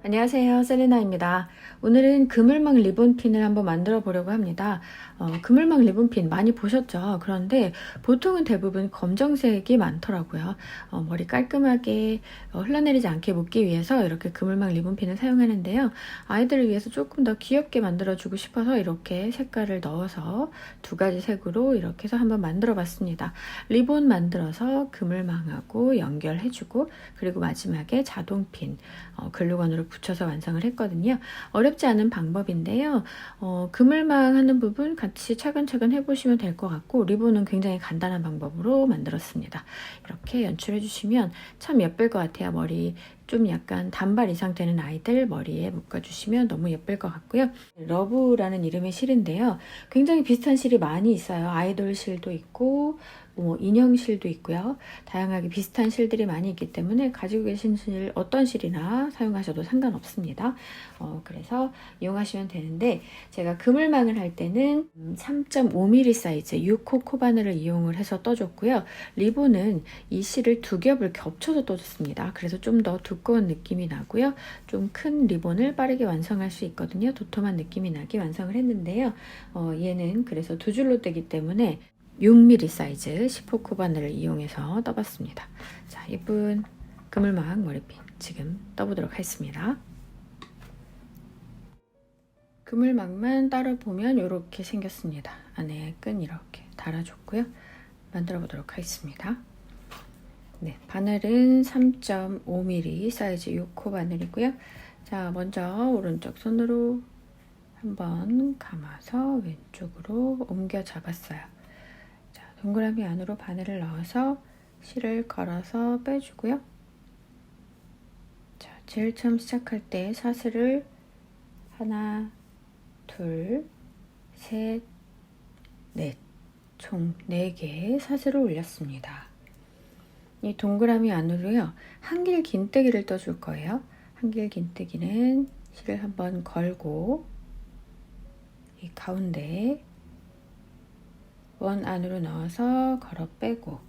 안녕하세요, 셀레나입니다. 오늘은 그물망 리본핀을 한번 만들어 보려고 합니다. 그물망 리본핀 많이 보셨죠? 그런데 보통은 대부분 검정색이 많더라고요. 머리 깔끔하게 흘러내리지 않게 묶기 위해서 이렇게 그물망 리본핀을 사용하는데요. 아이들을 위해서 조금 더 귀엽게 만들어 주고 싶어서 이렇게 색깔을 넣어서 두 가지 색으로 이렇게 해서 한번 만들어 봤습니다. 리본 만들어서 그물망하고 연결해주고, 그리고 마지막에 자동핀 글루건으로 붙여서 완성을 했거든요. 어렵지 않은 방법인데요. 그물망 하는 부분 같이 차근차근 해보시면 될 것 같고, 리본은 굉장히 간단한 방법으로 만들었습니다. 이렇게 연출해 주시면 참 예쁠 것 같아요. 머리 좀 약간 단발 이상 되는 아이들 머리에 묶어주시면 너무 예쁠 것 같고요. 러브라는 이름의 실인데요. 굉장히 비슷한 실이 많이 있어요. 아이돌 실도 있고 인형 실도 있고요. 다양하게 비슷한 실들이 많이 있기 때문에 가지고 계신 실 어떤 실이나 사용하셔도 상관없습니다. 그래서 이용하시면 되는데, 제가 그물망을 할 때는 3.5mm 사이즈 6호 코바늘을 이용을 해서 떠줬고요. 리본은 이 실을 두 겹을 겹쳐서 떠줬습니다. 그래서 좀 더 두꺼운 느낌이 나고요. 좀 큰 리본을 빠르게 완성할 수 있거든요. 도톰한 느낌이 나게 완성을 했는데요. 얘는 그래서 두 줄로 떼기 때문에 6mm 사이즈 10호 코바늘을 이용해서 떠봤습니다. 자, 예쁜 그물망 머리핀 지금 떠보도록 하겠습니다. 그물망만 따로 보면 이렇게 생겼습니다. 안에 끈 이렇게 달아줬고요. 만들어 보도록 하겠습니다. 네, 바늘은 3.5mm 사이즈 6호 바늘이고요. 자, 먼저 오른쪽 손으로 한번 감아서 왼쪽으로 옮겨 잡았어요. 자, 동그라미 안으로 바늘을 넣어서 실을 걸어서 빼주고요. 자, 제일 처음 시작할 때 사슬을 하나, 둘, 셋, 넷, 총 4개의 사슬을 올렸습니다. 이 동그라미 안으로요, 한길 긴뜨기를 떠줄 거예요. 한길 긴뜨기는 실을 한번 걸고 이 가운데 원 안으로 넣어서 걸어 빼고,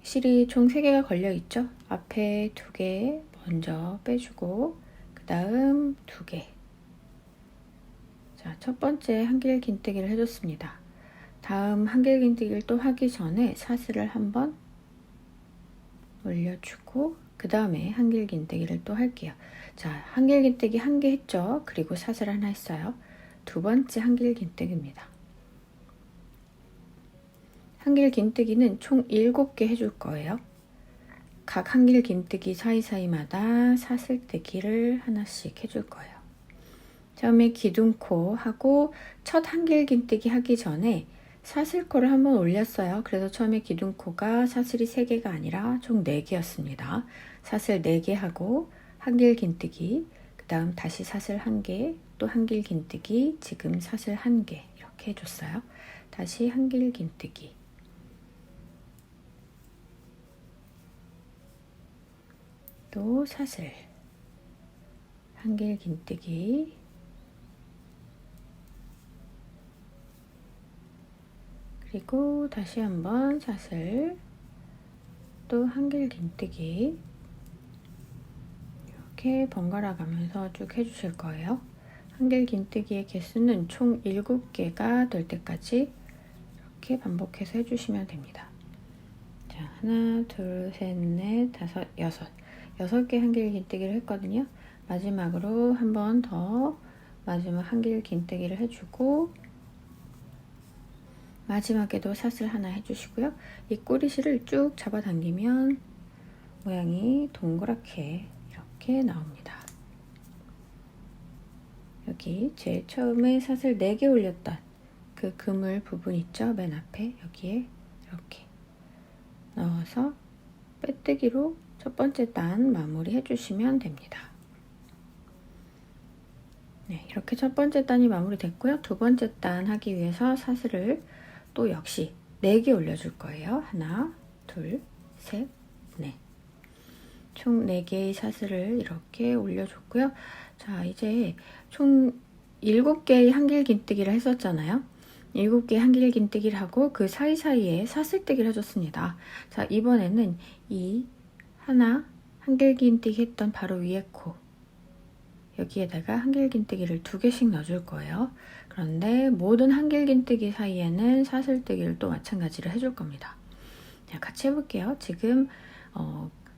실이 총 3개가 걸려 있죠. 앞에 2개 먼저 빼주고 그 다음 2개. 자, 첫 번째 한길 긴뜨기를 해줬습니다. 다음 한길 긴뜨기를 또 하기 전에 사슬을 한번 올려주고 그 다음에 한길 긴뜨기를 또 할게요. 자, 한길 긴뜨기 1개 했죠. 그리고 사슬 하나 했어요. 두 번째 한길 긴뜨기입니다. 한길 긴뜨기는 총 7개 해줄 거예요. 각 한길 긴뜨기 사이사이마다 사슬뜨기를 하나씩 해줄 거예요. 처음에 기둥코 하고 첫 한길 긴뜨기 하기 전에 사슬코를 한번 올렸어요. 그래서 처음에 기둥코가 사슬이 3개가 아니라 총 4개였습니다. 사슬 4개 하고 한길 긴뜨기, 그 다음 다시 사슬 1개, 또 한길 긴뜨기, 지금 사슬 1개 이렇게 해줬어요. 다시 한길 긴뜨기, 또 사슬, 한길 긴뜨기, 그리고 다시 한번 사슬, 또 한길 긴뜨기, 이렇게 번갈아 가면서 쭉 해주실 거예요. 한길 긴뜨기의 개수는 총 7개가 될 때까지 이렇게 반복해서 해주시면 됩니다. 자, 하나, 둘, 셋, 넷, 다섯, 여섯. 6개 한길 긴뜨기를 했거든요. 마지막으로 한 번 더 마지막 한길 긴뜨기를 해주고, 마지막에도 사슬 하나 해주시고요. 이 꼬리실을 쭉 잡아당기면 모양이 동그랗게 이렇게 나옵니다. 여기 제일 처음에 사슬 4개 올렸던 그 그물 부분 있죠? 맨 앞에 여기에 이렇게 넣어서 빼뜨기로 첫 번째 단 마무리 해주시면 됩니다. 네, 이렇게 첫 번째 단이 마무리 됐고요. 두 번째 단 하기 위해서 사슬을 또 역시 4개 올려줄 거예요. 하나, 둘, 셋, 넷. 총 4개의 사슬을 이렇게 올려줬고요. 자, 이제 총 7개의 한길 긴뜨기를 했었잖아요. 7개의 한길 긴뜨기를 하고 그 사이사이에 사슬뜨기를 해줬습니다. 자, 이번에는 이 하나 한길 긴뜨기 했던 바로 위에 코, 여기에다가 한길긴뜨기를 2개씩 넣어줄 거예요. 그런데 모든 한길긴뜨기 사이에는 사슬뜨기를 또 마찬가지로 해줄 겁니다. 자, 같이 해볼게요. 지금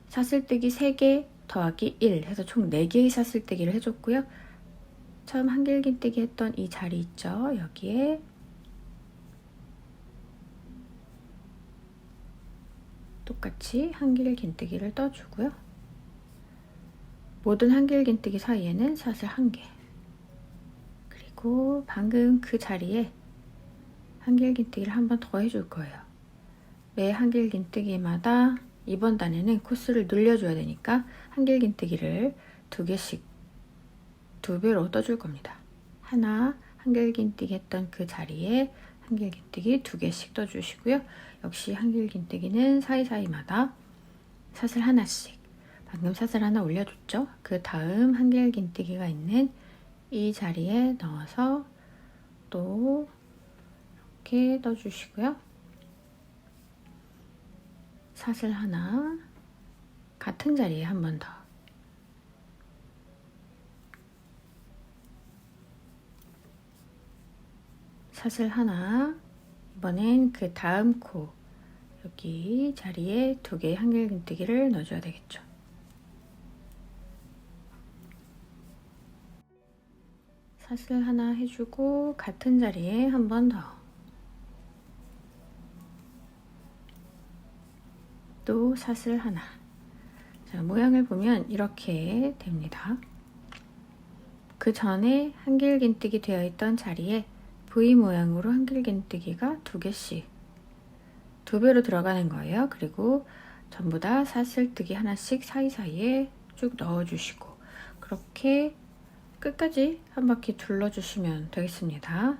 사슬뜨기 3개 더하기 1 해서 총 4개의 사슬뜨기를 해줬고요. 처음 한길긴뜨기 했던 이 자리 있죠? 여기에 똑같이 한길긴뜨기를 떠주고요. 모든 한길긴뜨기 사이에는 사슬 1개, 그리고 방금 그 자리에 한길긴뜨기를 한 번 더 해줄 거예요. 매 한길긴뜨기마다 이번 단에는 코스를 늘려줘야 되니까 한길긴뜨기를 2개씩 2배로 떠줄 겁니다. 하나, 한길긴뜨기 했던 그 자리에 한길긴뜨기 2개씩 떠주시고요. 역시 한길긴뜨기는 사이사이마다 사슬 하나씩, 방금 사슬 하나 올려줬죠? 그 다음 한길긴뜨기가 있는 이 자리에 넣어서 또 이렇게 떠주시고요. 사슬 하나, 같은 자리에 한 번 더. 사슬 하나, 이번엔 그 다음 코 여기 자리에 2개의 한길긴뜨기를 넣어줘야 되겠죠. 사슬 하나 해주고 같은 자리에 한 번 더. 또 사슬 하나. 자, 모양을 보면 이렇게 됩니다. 그 전에 한길긴뜨기 되어 있던 자리에 V 모양으로 한길긴뜨기가 2개씩 2배로 들어가는 거예요. 그리고 전부 다 사슬뜨기 하나씩 사이사이에 쭉 넣어주시고 그렇게 끝까지 한 바퀴 둘러주시면 되겠습니다.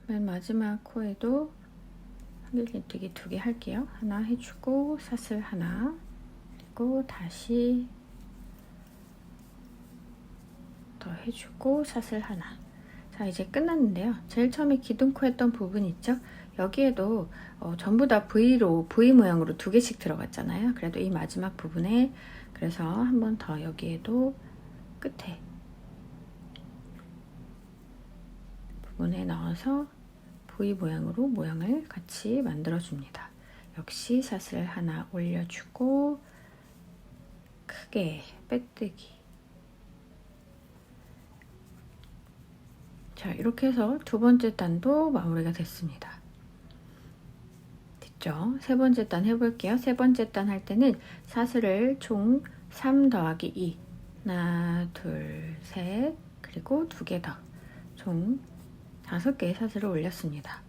맨 마지막 코에도 한길긴뜨기 2개 할게요. 하나 해주고 사슬 하나, 그리고 다시 더 해주고 사슬 하나. 자, 이제 끝났는데요. 제일 처음에 기둥코 했던 부분 있죠? 여기에도 전부 다 V로, V 모양으로 2개씩 들어갔잖아요. 그래도 이 마지막 부분에 그래서 한 번 더 여기에도 끝에 부분에 넣어서 V 모양으로 모양을 같이 만들어 줍니다. 역시 사슬 하나 올려주고 크게 빼뜨기. 자, 이렇게 해서 2번째 단도 마무리가 됐습니다. 됐죠? 3번째 단 해볼게요. 3번째 단 할 때는 사슬을 총 3 더하기 2 하나, 둘, 셋, 그리고 2개 더 총 5개의 사슬을 올렸습니다.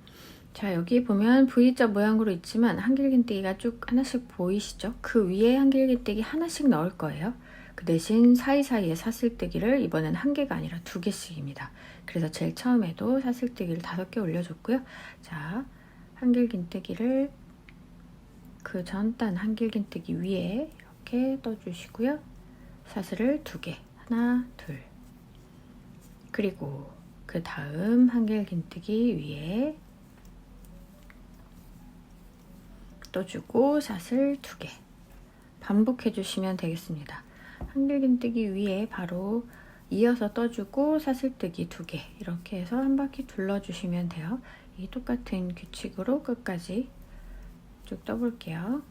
자, 여기 보면 V자 모양으로 있지만 한길긴뜨기가 쭉 하나씩 보이시죠? 그 위에 한길긴뜨기 하나씩 넣을 거예요. 그 대신 사이사이에 사슬뜨기를 이번엔 1개가 아니라 2개씩입니다. 그래서 제일 처음에도 사슬뜨기를 5개 올려줬고요. 자, 한길긴뜨기를 그 전 단 한길긴뜨기 위에 이렇게 떠주시고요. 사슬을 2개, 하나, 둘. 그리고 그 다음 한길긴뜨기 위에 떠주고 사슬 2개 반복해 주시면 되겠습니다. 한길긴뜨기 위에 바로 이어서 떠주고 사슬뜨기 2개 이렇게 해서 한 바퀴 둘러주시면 돼요. 이 똑같은 규칙으로 끝까지 쭉 떠볼게요.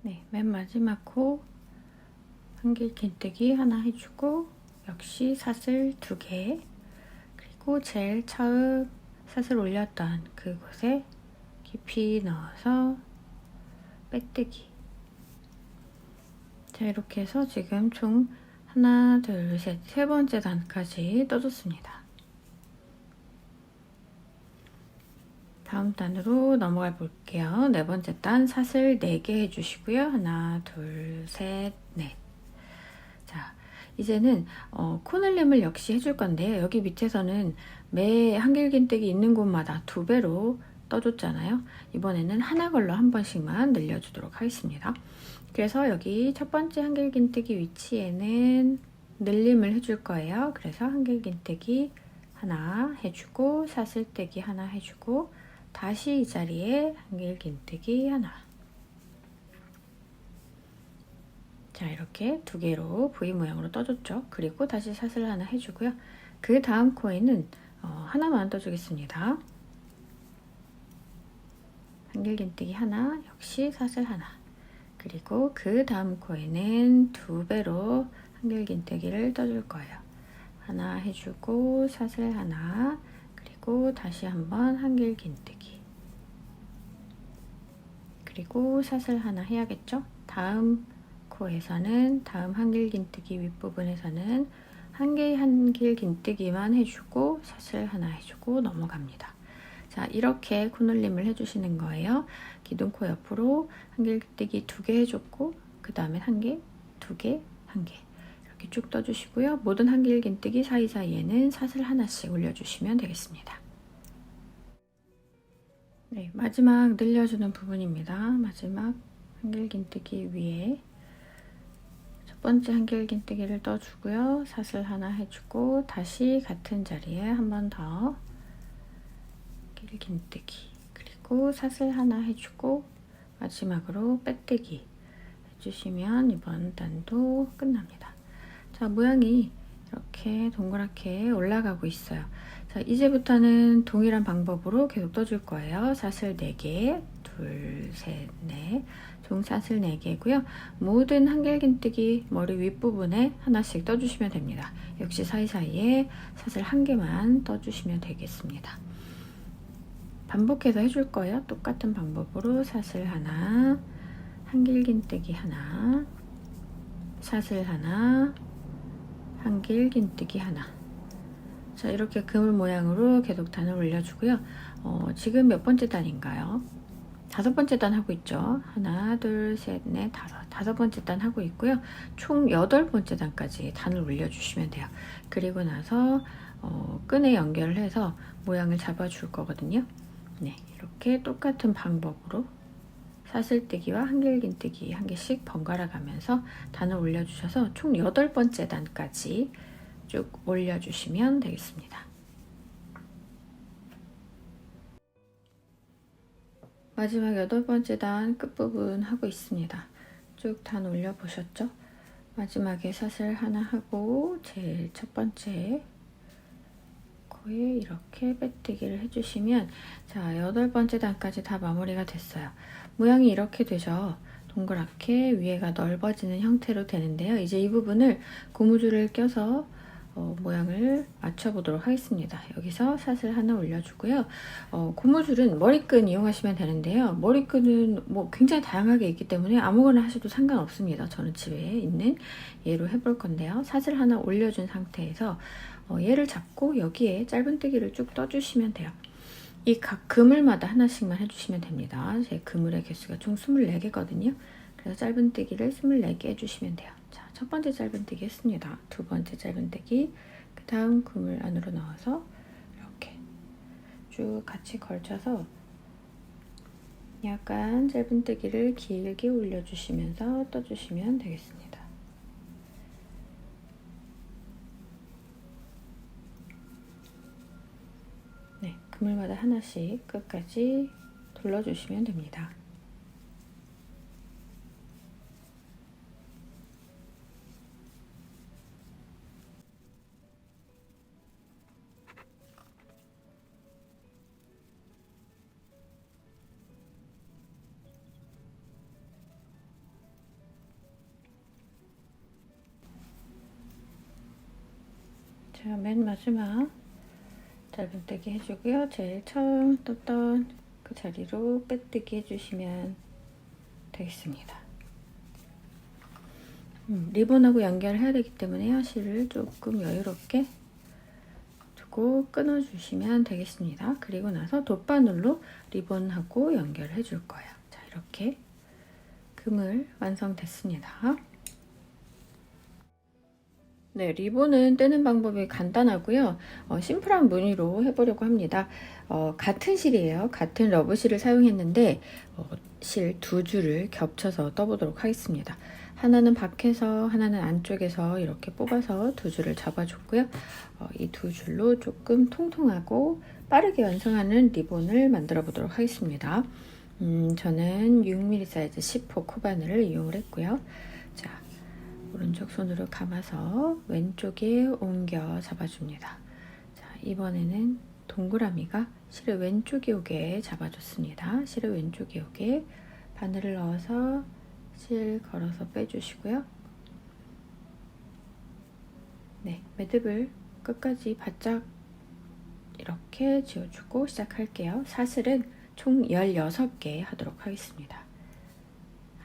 네, 맨 마지막 코 한길긴뜨기 하나 해주고 역시 사슬 2개 그리고 제일 처음 사슬 올렸던 그곳에 깊이 넣어서 빼뜨기. 자, 이렇게 해서 지금 총 하나, 둘, 셋, 3번째 단까지 떠줬습니다. 다음 단으로 넘어가 볼게요. 4번째 단 사슬 4개 해주시고요. 하나, 둘, 셋, 넷. 자, 이제는 코늘림을 역시 해줄 건데요. 여기 밑에서는 매 한길긴뜨기 있는 곳마다 2배로 떠줬잖아요. 이번에는 하나 걸로 한 번씩만 늘려주도록 하겠습니다. 그래서 여기 첫 번째 한길긴뜨기 위치에는 늘림을 해줄 거예요. 그래서 한길긴뜨기 하나 해주고 사슬뜨기 하나 해주고 다시 이 자리에 한길긴뜨기 하나. 자, 이렇게 2개로 V 모양으로 떠줬죠. 그리고 다시 사슬 하나 해주고요. 그 다음 코에는 하나만 떠주겠습니다. 한길긴뜨기 하나, 역시 사슬 하나. 그리고 그 다음 코에는 2배로 한길긴뜨기를 떠줄 거예요. 하나 해주고 사슬 하나, 그리고 다시 한번 한길긴뜨기, 그리고 사슬 하나 해야겠죠? 다음 코에서는 다음 한길긴뜨기 윗부분에서는 한길긴뜨기만 해주고 사슬 하나 해주고 넘어갑니다. 자, 이렇게 코늘림을 해주시는 거예요. 기둥코 옆으로 한길긴뜨기 2개 해줬고 그 다음에 1개, 2개, 1개 이렇게 쭉 떠주시고요. 모든 한길긴뜨기 사이사이에는 사슬 하나씩 올려주시면 되겠습니다. 네, 마지막 늘려주는 부분입니다. 마지막 한길긴뜨기 위에 첫 번째 한길긴뜨기를 떠주고요. 사슬 하나 해주고 다시 같은 자리에 한 번 더 한길긴뜨기, 그리고 사슬 하나 해주고 마지막으로 빼뜨기 해주시면 이번 단도 끝납니다. 자, 모양이 이렇게 동그랗게 올라가고 있어요. 자, 이제부터는 동일한 방법으로 계속 떠줄 거예요. 사슬 4개, 둘, 셋, 넷, 총 사슬 4개고요. 모든 한길긴뜨기 머리 윗부분에 하나씩 떠주시면 됩니다. 역시 사이사이에 사슬 1개만 떠주시면 되겠습니다. 반복해서 해줄 거예요. 똑같은 방법으로 사슬 하나, 한길긴뜨기 하나, 사슬 하나, 한길긴뜨기 하나. 자, 이렇게 그물 모양으로 계속 단을 올려주고요. 지금 몇 번째 단인가요? 5번째 단 하고 있죠. 하나, 둘, 셋, 넷, 다섯 번째 단 하고 있고요. 총 8번째 단까지 단을 올려주시면 돼요. 그리고 나서 끈에 연결을 해서 모양을 잡아줄 거거든요. 네, 이렇게 똑같은 방법으로 사슬뜨기와 한길긴뜨기 한 개씩 번갈아 가면서 단을 올려주셔서 총 8번째 단까지 쭉 올려주시면 되겠습니다. 마지막 8번째 단 끝부분 하고 있습니다. 쭉 단 올려보셨죠? 마지막에 사슬 하나 하고 제일 첫 번째 코에 이렇게 빼뜨기를 해주시면 자, 8번째 단까지 다 마무리가 됐어요. 모양이 이렇게 되죠. 동그랗게 위에가 넓어지는 형태로 되는데요. 이제 이 부분을 고무줄을 껴서 모양을 맞춰보도록 하겠습니다. 여기서 사슬 하나 올려주고요. 고무줄은 머리끈 이용하시면 되는데요. 머리끈은 뭐 굉장히 다양하게 있기 때문에 아무거나 하셔도 상관없습니다. 저는 집에 있는 얘로 해볼 건데요. 사슬 하나 올려준 상태에서 얘를 잡고 여기에 짧은뜨기를 쭉 떠주시면 돼요. 이 각 그물마다 하나씩만 해주시면 됩니다. 제 그물의 개수가 총 24개거든요. 그래서 짧은뜨기를 24개 해주시면 돼요. 자, 첫 번째 짧은뜨기 했습니다. 두 번째 짧은뜨기, 그 다음 그물 안으로 넣어서 이렇게 쭉 같이 걸쳐서 약간 짧은뜨기를 길게 올려주시면서 떠주시면 되겠습니다. 네, 그물마다 하나씩 끝까지 둘러주시면 됩니다. 자, 맨 마지막 짧은뜨기 해주고요. 제일 처음 떴던 그 자리로 빼뜨기 해주시면 되겠습니다. 리본하고 연결해야 되기 때문에 실을 조금 여유롭게 두고 끊어주시면 되겠습니다. 그리고 나서 돗바늘로 리본하고 연결해 줄 거예요. 자, 이렇게 그물 완성됐습니다. 네, 리본은 떼는 방법이 간단하고요. 심플한 무늬로 해보려고 합니다. 같은 실이에요. 같은 러브실을 사용했는데 실 두 줄을 겹쳐서 떠보도록 하겠습니다. 하나는 밖에서 하나는 안쪽에서 이렇게 뽑아서 두 줄을 잡아줬고요. 이 두 줄로 조금 통통하고 빠르게 완성하는 리본을 만들어 보도록 하겠습니다. 저는 6mm 사이즈 10호 코바늘을 이용을 했고요. 자, 오른쪽 손으로 감아서 왼쪽에 옮겨 잡아줍니다. 자, 이번에는 동그라미가 실의 왼쪽에 오게 잡아줬습니다. 실의 왼쪽에 오게 바늘을 넣어서 실 걸어서 빼주시고요. 네, 매듭을 끝까지 바짝 이렇게 지어주고 시작할게요. 사슬은 총 16개 하도록 하겠습니다.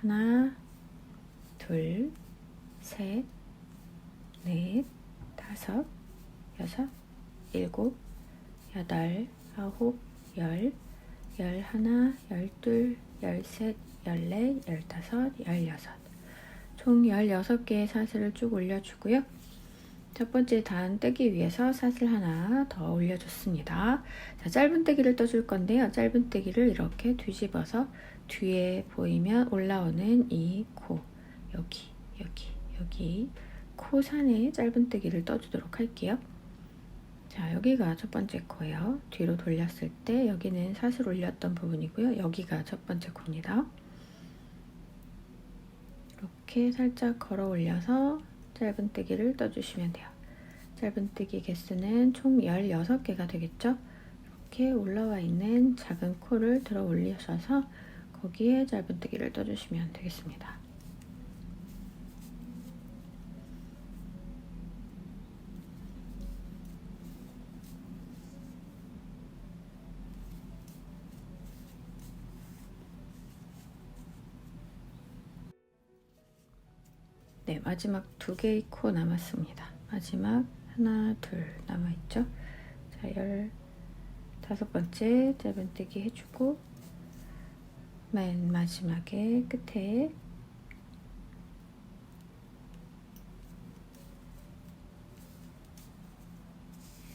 하나, 둘, 셋, 넷, 다섯, 여섯, 일곱, 여덟, 아홉, 열, 열하나, 열둘, 열셋, 열넷, 열다섯, 열여섯. 총 16개의 사슬을 쭉 올려주고요. 첫 번째 단 떼기 위해서 사슬 하나 더 올려줬습니다. 자, 짧은 떼기를 떠줄 건데요. 짧은 떼기를 이렇게 뒤집어서 뒤에 보이면 올라오는 이 코, 여기 코산에 짧은 떼기를 떠주도록 할게요. 자, 여기가 첫 번째 코예요. 뒤로 돌렸을 때 여기는 사슬 올렸던 부분이고요. 여기가 첫 번째 코입니다. 이렇게 살짝 걸어 올려서 짧은 떼기를 떠주시면 돼요. 짧은 떼기 개수는 총 16개가 되겠죠? 이렇게 올라와 있는 작은 코를 들어 올리셔서 거기에 짧은 떼기를 떠주시면 되겠습니다. 네, 마지막 2개의 코 남았습니다. 마지막 하나, 둘 남아있죠? 자, 15번째 짧은뜨기 해주고 맨 마지막에 끝에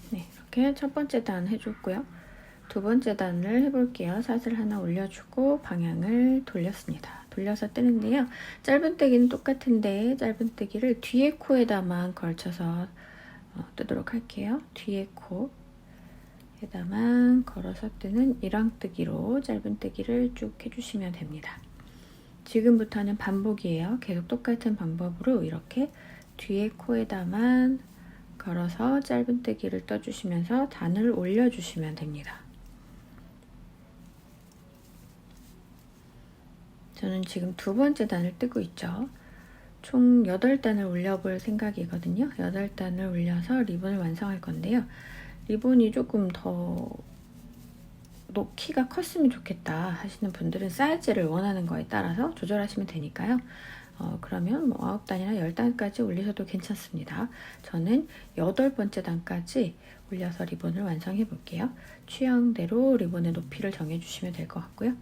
네, 이렇게 첫 번째 단 해줬고요. 두 번째 단을 해볼게요. 사슬 하나 올려주고 방향을 돌렸습니다. 돌려서 뜨는데요. 짧은뜨기는 똑같은데 짧은뜨기를 뒤에 코에다만 걸쳐서 뜨도록 할게요. 뒤에 코에다만 걸어서 뜨는 일왕뜨기로 짧은뜨기를 쭉 해주시면 됩니다. 지금부터는 반복이에요. 계속 똑같은 방법으로 이렇게 뒤에 코에다만 걸어서 짧은뜨기를 떠주시면서 단을 올려주시면 됩니다. 저는 지금 두 번째 단을 뜨고 있죠. 총 8단을 올려볼 생각이거든요. 8단을 올려서 리본을 완성할 건데요. 리본이 조금 더 키가 컸으면 좋겠다 하시는 분들은 사이즈를 원하는 거에 따라서 조절하시면 되니까요. 그러면 뭐 9단이나 10단까지 올리셔도 괜찮습니다. 저는 8번째 단까지 올려서 리본을 완성해 볼게요. 취향대로 리본의 높이를 정해주시면 될 것 같고요.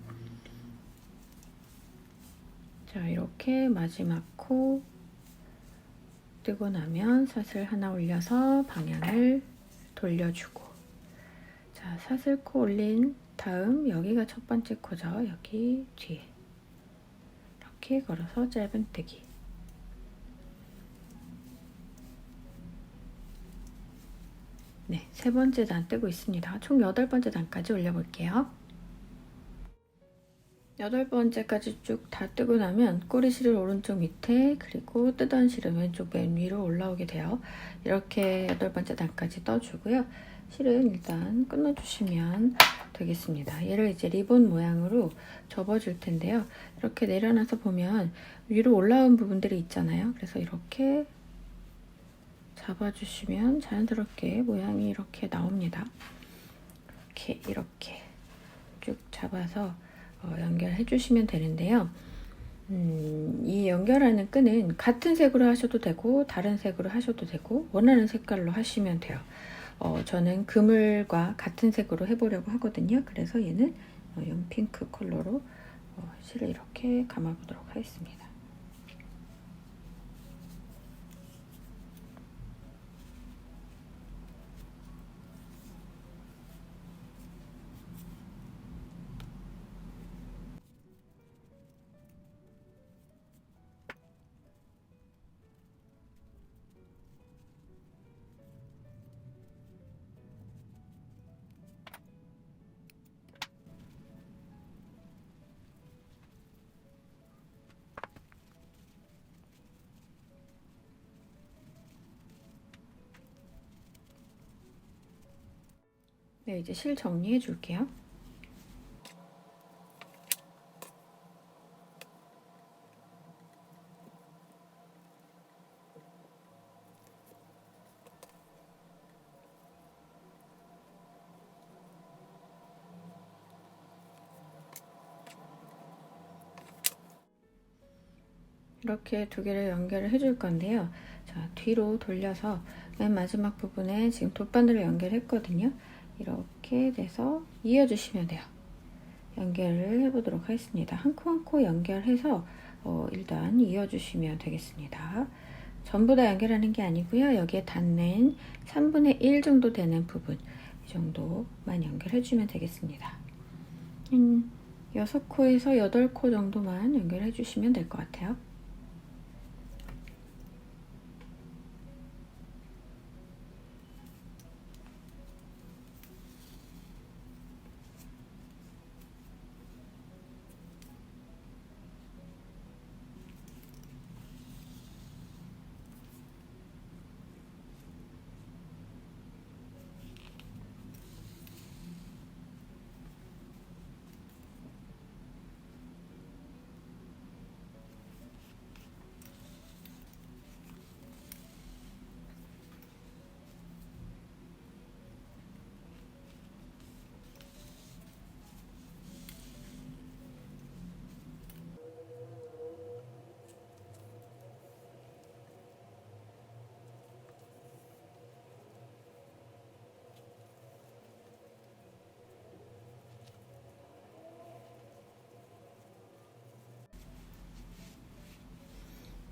자, 이렇게 마지막 코 뜨고 나면 사슬 하나 올려서 방향을 돌려주고, 자, 사슬 코 올린 다음 여기가 첫 번째 코죠. 여기 뒤에 이렇게 걸어서 짧은뜨기. 네, 세 번째 단 뜨고 있습니다. 총 8번째 단까지 올려볼게요. 8번째까지 쭉 다 뜨고 나면 꼬리실을 오른쪽 밑에, 그리고 뜨던 실은 왼쪽 맨 위로 올라오게 돼요. 이렇게 8번째 단까지 떠주고요. 실은 일단 끊어주시면 되겠습니다. 얘를 이제 리본 모양으로 접어줄 텐데요. 이렇게 내려놔서 보면 위로 올라온 부분들이 있잖아요. 그래서 이렇게 잡아주시면 자연스럽게 모양이 이렇게 나옵니다. 이렇게 쭉 잡아서 연결해 주시면 되는데요. 이 연결하는 끈은 같은 색으로 하셔도 되고 다른 색으로 하셔도 되고 원하는 색깔로 하시면 돼요. 저는 그물과 같은 색으로 해보려고 하거든요. 그래서 얘는 연핑크 컬러로 실을 이렇게 감아보도록 하겠습니다. 네, 이제 실 정리해 줄게요. 이렇게 두 개를 연결을 해줄 건데요. 자, 뒤로 돌려서 맨 마지막 부분에 지금 돗바늘을 연결했거든요. 이렇게 돼서 이어주시면 돼요. 연결을 해보도록 하겠습니다. 한 코 한 코 연결해서 일단 이어주시면 되겠습니다. 전부 다 연결하는 게 아니고요. 여기에 닿는 3분의 1 정도 되는 부분, 이 정도만 연결해주면 되겠습니다. 6코에서 8코 정도만 연결해주시면 될 것 같아요.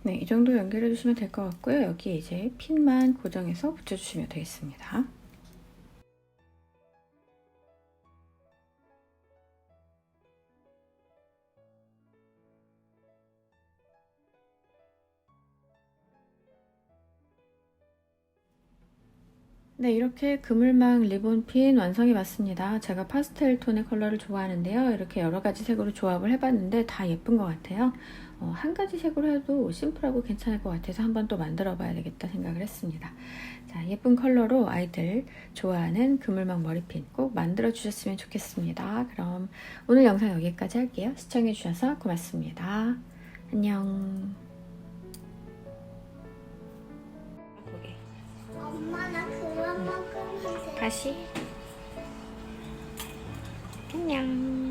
네, 이 정도 연결해 주시면 될 것 같고요. 여기 이제 핀만 고정해서 붙여주시면 되겠습니다. 네, 이렇게 그물망 리본핀 완성이 왔습니다. 제가 파스텔 톤의 컬러를 좋아하는데요. 이렇게 여러 가지 색으로 조합을 해봤는데 다 예쁜 것 같아요. 한 가지 색으로 해도 심플하고 괜찮을 것 같아서 한번 또 만들어 봐야 되겠다 생각을 했습니다. 자, 예쁜 컬러로 아이들 좋아하는 그물망 머리핀 꼭 만들어 주셨으면 좋겠습니다. 그럼 오늘 영상 여기까지 할게요. 시청해 주셔서 고맙습니다. 안녕. 엄마 나 그만 먹으면 돼. 다시. 안녕.